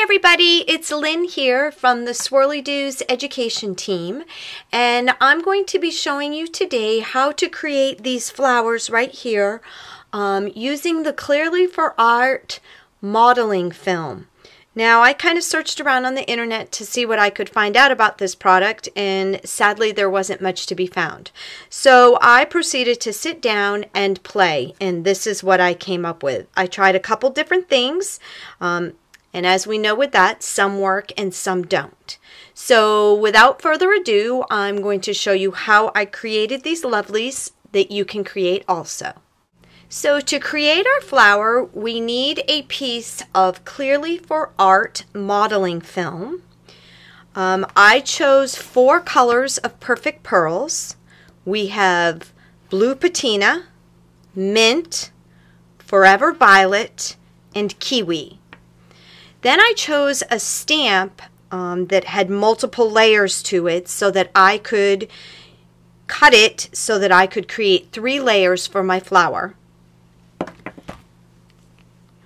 everybody, it's Lynn here from the Swirlydoos Education Team, and I'm going to be showing you today how to create these flowers right here using the Clearly for Art modeling film. Now, I kind of searched around on the internet to see what I could find out about this product, and sadly there wasn't much to be found. So I proceeded to sit down and play, and this is what I came up with. I tried a couple different things, and as we know with that, some work and some don't. So without further ado, I'm going to show you how I created these lovelies that you can create also. So to create our flower, we need a piece of Clearly for Art modeling film. I chose 4 colors of perfect pearls. We have blue patina, mint, forever violet, and kiwi. Then I chose a stamp that had multiple layers to it so that I could cut it so that I could create 3 layers for my flower.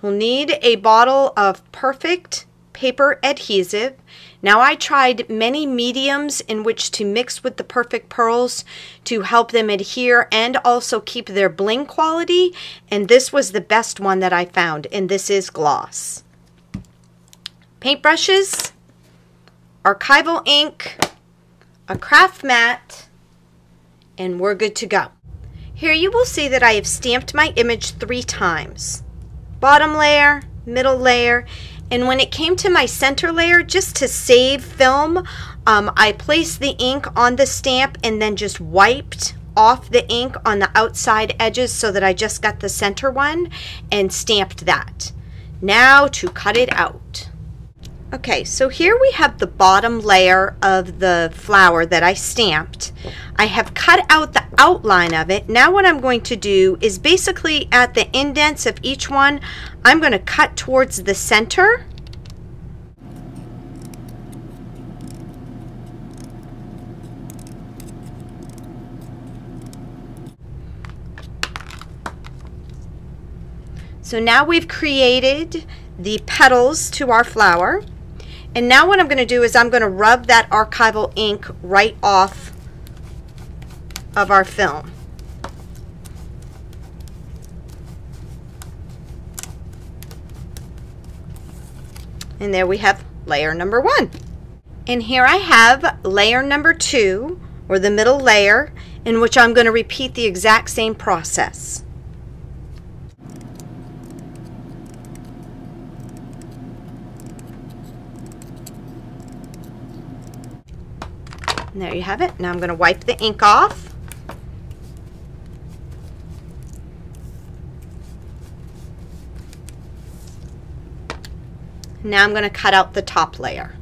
We'll need a bottle of perfect paper adhesive. Now I tried many mediums in which to mix with the perfect pearls to help them adhere and also keep their bling quality, and this was the best one that I found, and this is gloss. Paintbrushes, archival ink, a craft mat, and we're good to go. Here you will see that I have stamped my image 3 times. Bottom layer, middle layer, and when it came to my center layer, just to save film, I placed the ink on the stamp and then just wiped off the ink on the outside edges so that I just got the center one and stamped that. Now to cut it out. Okay, so here we have the bottom layer of the flower that I stamped. I have cut out the outline of it. Now what I'm going to do is basically at the indents of each one, I'm going to cut towards the center. So now we've created the petals to our flower. And now what I'm going to do is I'm going to rub that archival ink right off of our film. And there we have layer number 1. And here I have layer number 2, or the middle layer, in which I'm going to repeat the exact same process. And there you have it. Now I'm going to wipe the ink off. Now I'm going to cut out the top layer.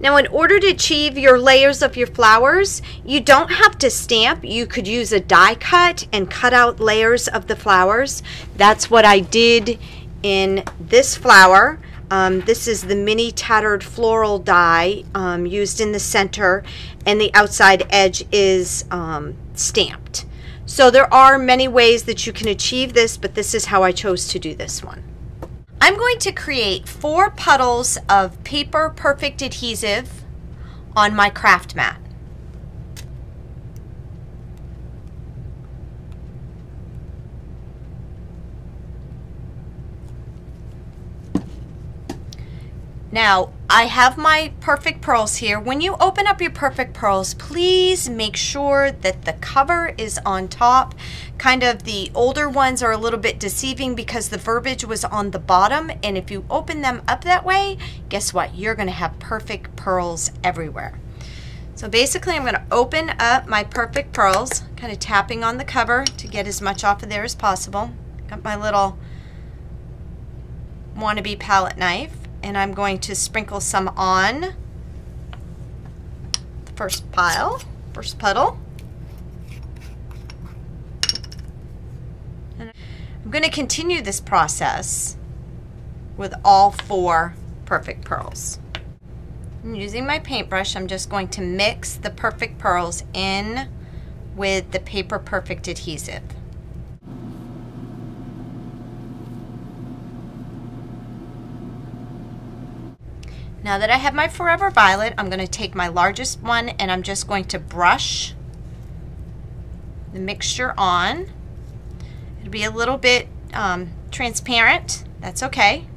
Now in order to achieve your layers of your flowers, you don't have to stamp. You could use a die cut and cut out layers of the flowers. That's what I did in this flower. This is the mini tattered floral die used in the center, and the outside edge is stamped. So there are many ways that you can achieve this, but this is how I chose to do this one. I'm going to create 4 puddles of paper perfect adhesive on my craft mat. Now, I have my perfect pearls here. When you open up your perfect pearls, please make sure that the cover is on top. Kind of the older ones are a little bit deceiving because the verbiage was on the bottom, and if you open them up that way, guess what? You're going to have perfect pearls everywhere. So basically, I'm going to open up my perfect pearls, kind of tapping on the cover to get as much off of there as possible. Got my little wannabe palette knife. And I'm going to sprinkle some on the first puddle. And I'm going to continue this process with all 4 perfect pearls. And using my paintbrush, I'm just going to mix the perfect pearls in with the paper perfect adhesive. Now that I have my Forever Violet, I'm going to take my largest one and I'm just going to brush the mixture on. It'll be a little bit transparent. That's okay.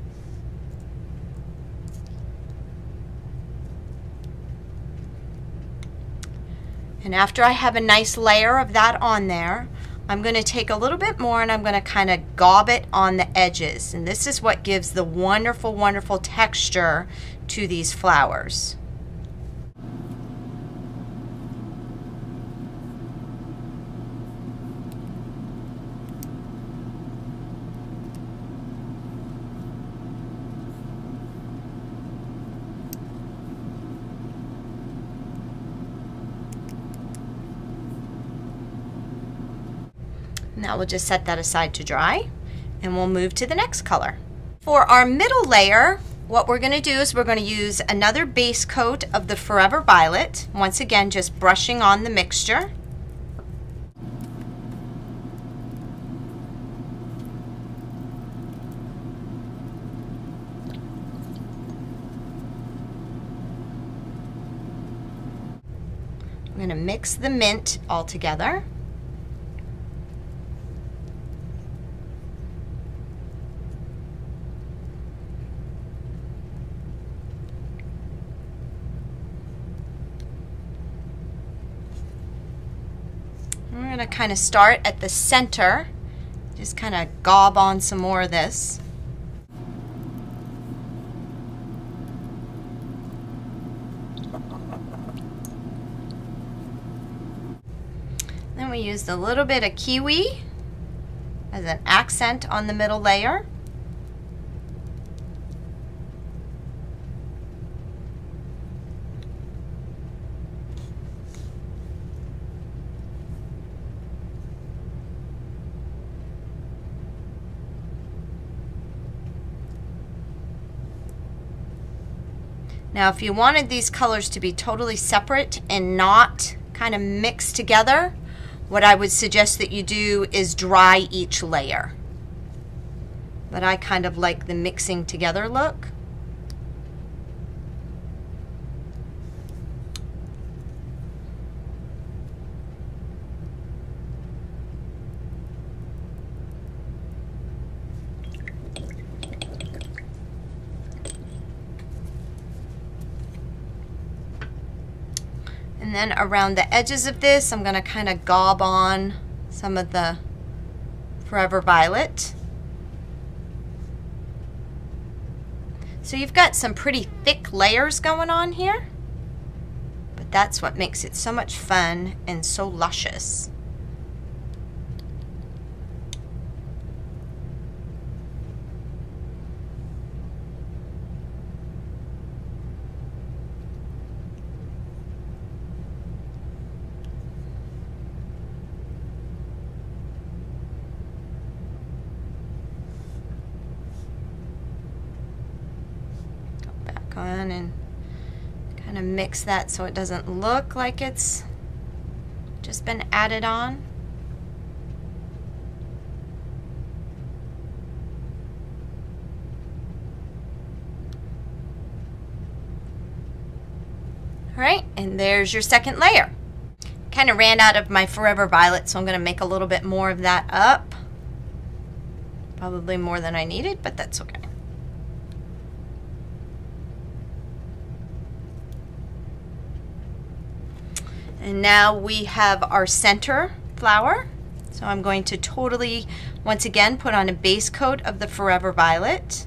And after I have a nice layer of that on there, I'm going to take a little bit more and I'm going to kind of gob it on the edges. And this is what gives the wonderful, wonderful texture to these flowers. Now we'll just set that aside to dry and we'll move to the next color. For our middle layer, what we're going to do is we're going to use another base coat of the Forever Violet. Once again, just brushing on the mixture. I'm going to mix the mint all together. We're going to kind of start at the center, just kind of gob on some more of this. Then we used a little bit of kiwi as an accent on the middle layer. Now, if you wanted these colors to be totally separate and not kind of mixed together, what I would suggest that you do is dry each layer. But I kind of like the mixing together look. And then around the edges of this, I'm going to kind of gob on some of the Forever Violet. So you've got some pretty thick layers going on here, but that's what makes it so much fun and so luscious. On and kind of mix that so it doesn't look like it's just been added on. All right, and there's your second layer. Kind of ran out of my Forever Violet, so I'm going to make a little bit more of that up. Probably more than I needed, but that's okay. And now we have our center flower. So I'm going to totally, once again, put on a base coat of the Forever Violet.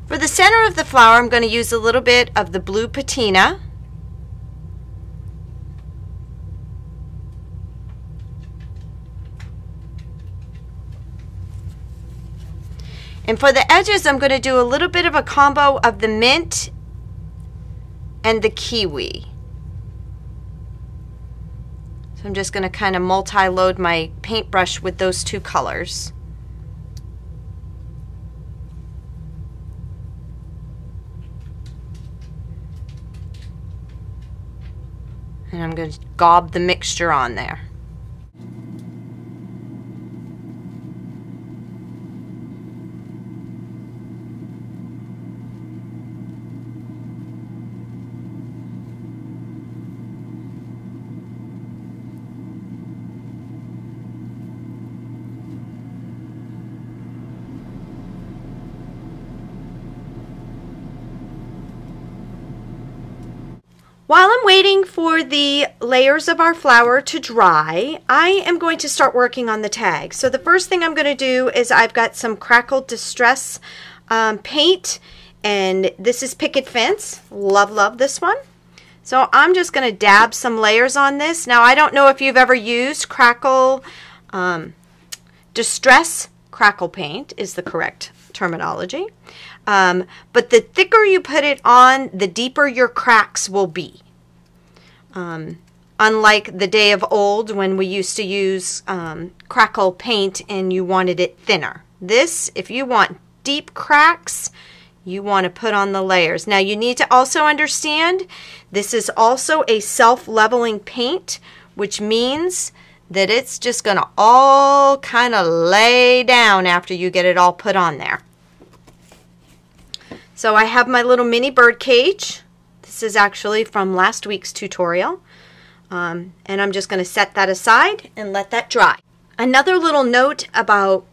For the center of the flower, I'm going to use a little bit of the blue patina. And for the edges, I'm going to do a little bit of a combo of the mint and the kiwi. I'm just going to kind of multi-load my paintbrush with those two colors. And I'm going to gob the mixture on there. While I'm waiting for the layers of our flower to dry, I am going to start working on the tag. So the first thing I'm going to do is I've got some Crackle Distress paint, and this is Picket Fence. Love this one. So I'm just going to dab some layers on this. Now I don't know if you've ever used Crackle Distress Crackle Paint is the correct terminology. But the thicker you put it on, the deeper your cracks will be. Unlike the day of old when we used to use crackle paint and you wanted it thinner. This, if you want deep cracks, you want to put on the layers. Now you need to also understand this is also a self-leveling paint, which means that it's just going to all kind of lay down after you get it all put on there. So I have my little mini bird cage. This is actually from last week's tutorial. And I'm just going to set that aside and let that dry. Another little note about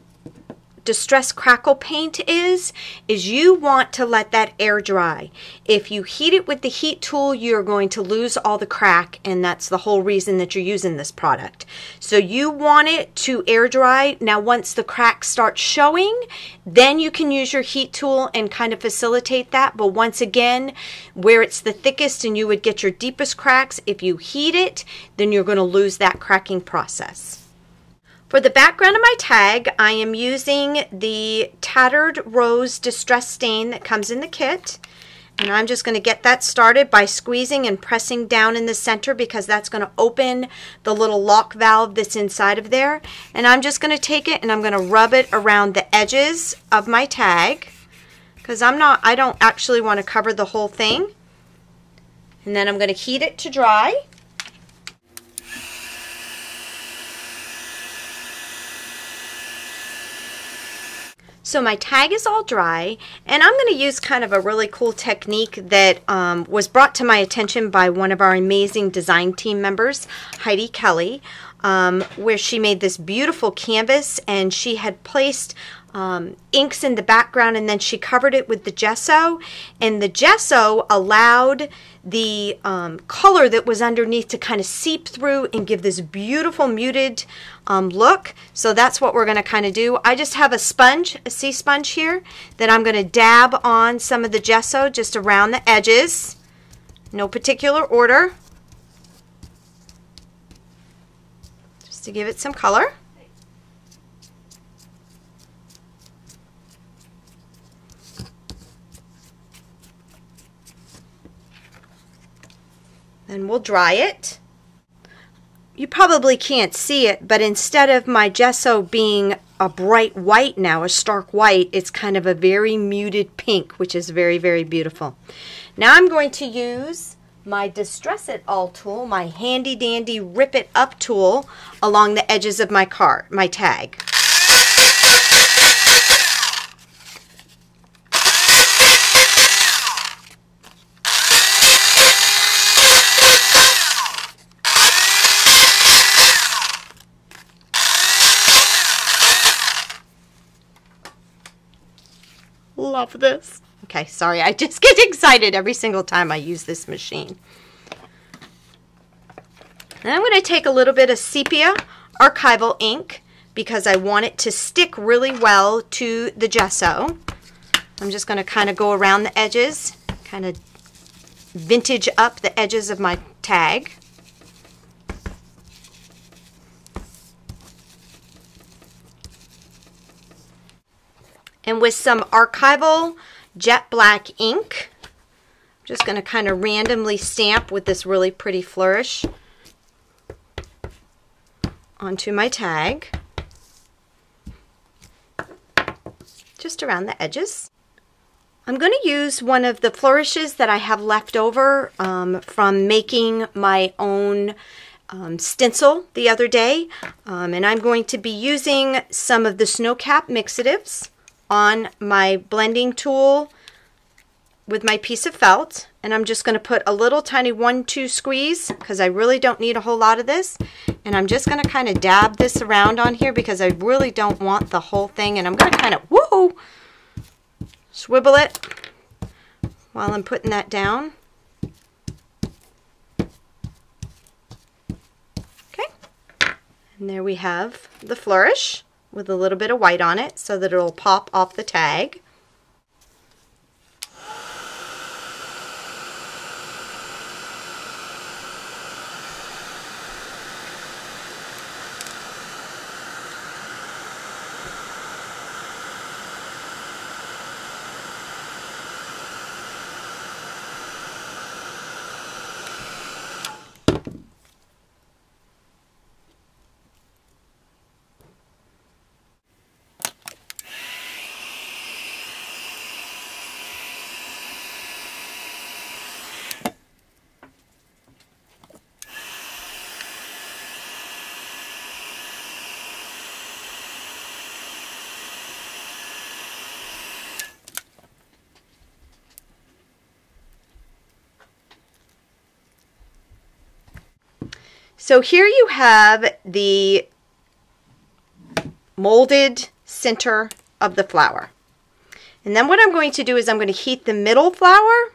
Distress Crackle Paint is you want to let that air dry. If you heat it with the heat tool, you're going to lose all the crack, and that's the whole reason that you're using this product. So you want it to air dry. Now once the cracks start showing, then you can use your heat tool and kind of facilitate that. But once again, where it's the thickest and you would get your deepest cracks, if you heat it, then you're going to lose that cracking process. For the background of my tag, I am using the Tattered Rose Distress Stain that comes in the kit. And I'm just going to get that started by squeezing and pressing down in the center because that's going to open the little lock valve that's inside of there. And I'm just going to take it and I'm going to rub it around the edges of my tag because I don't actually want to cover the whole thing. And then I'm going to heat it to dry. So my tag is all dry, and I'm going to use kind of a really cool technique that was brought to my attention by one of our amazing design team members, Heidi Kelly, where she made this beautiful canvas and she had placed inks in the background and then she covered it with the gesso, and the gesso allowed the color that was underneath to kind of seep through and give this beautiful muted look. So that's what we're going to kind of do. I just have a sponge, a sea sponge here, that I'm going to dab on some of the gesso just around the edges. No particular order. Just to give it some color. And we'll dry it. You probably can't see it, but instead of my gesso being a bright white now, a stark white, it's kind of a very muted pink, which is very, very beautiful. Now I'm going to use my Distress It All tool, my handy dandy Rip It Up tool, along the edges of my tag. Love this. Okay, sorry, I just get excited every single time I use this machine. And I'm going to take a little bit of sepia archival ink because I want it to stick really well to the gesso. I'm just going to kind of go around the edges, kind of vintage up the edges of my tag. And with some archival jet black ink, I'm just going to kind of randomly stamp with this really pretty flourish onto my tag, just around the edges. I'm going to use one of the flourishes that I have left over from making my own stencil the other day, and I'm going to be using some of the Snowcap mixatives on my blending tool with my piece of felt, and I'm just going to put a little tiny 1-2 squeeze because I really don't need a whole lot of this, and I'm just going to kind of dab this around on here because I really don't want the whole thing, and I'm going to kind of woohoo swivel it while I'm putting that down. And there we have the flourish with a little bit of white on it so that it'll pop off the tag. So here you have the molded center of the flower. And then what I'm going to do is I'm going to heat the middle flower,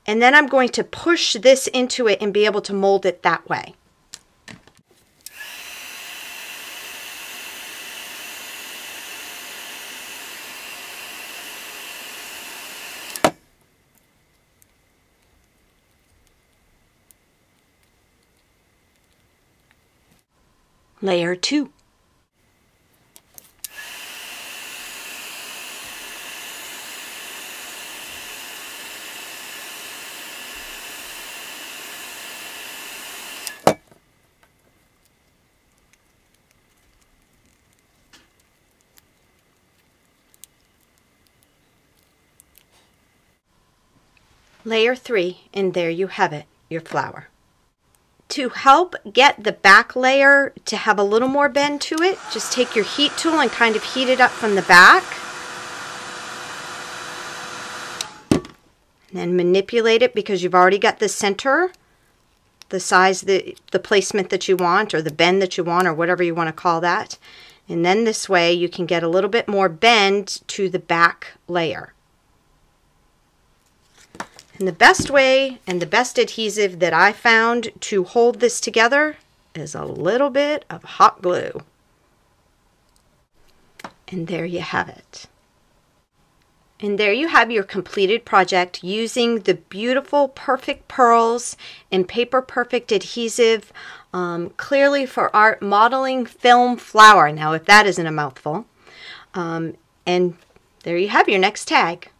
and then I'm going to push this into it and be able to mold it that way. Layer 2. Layer 3, and there you have it, your flower. To help get the back layer to have a little more bend to it, just take your heat tool and kind of heat it up from the back. And then manipulate it because you've already got the center, the size, the placement that you want, or the bend that you want, or whatever you want to call that. And then this way you can get a little bit more bend to the back layer. And the best way and the best adhesive that I found to hold this together is a little bit of hot glue. And there you have it. And there you have your completed project using the beautiful Perfect Pearls and Paper Perfect adhesive, clearly for art modeling film flower. Now if that isn't a mouthful. And there you have your next tag.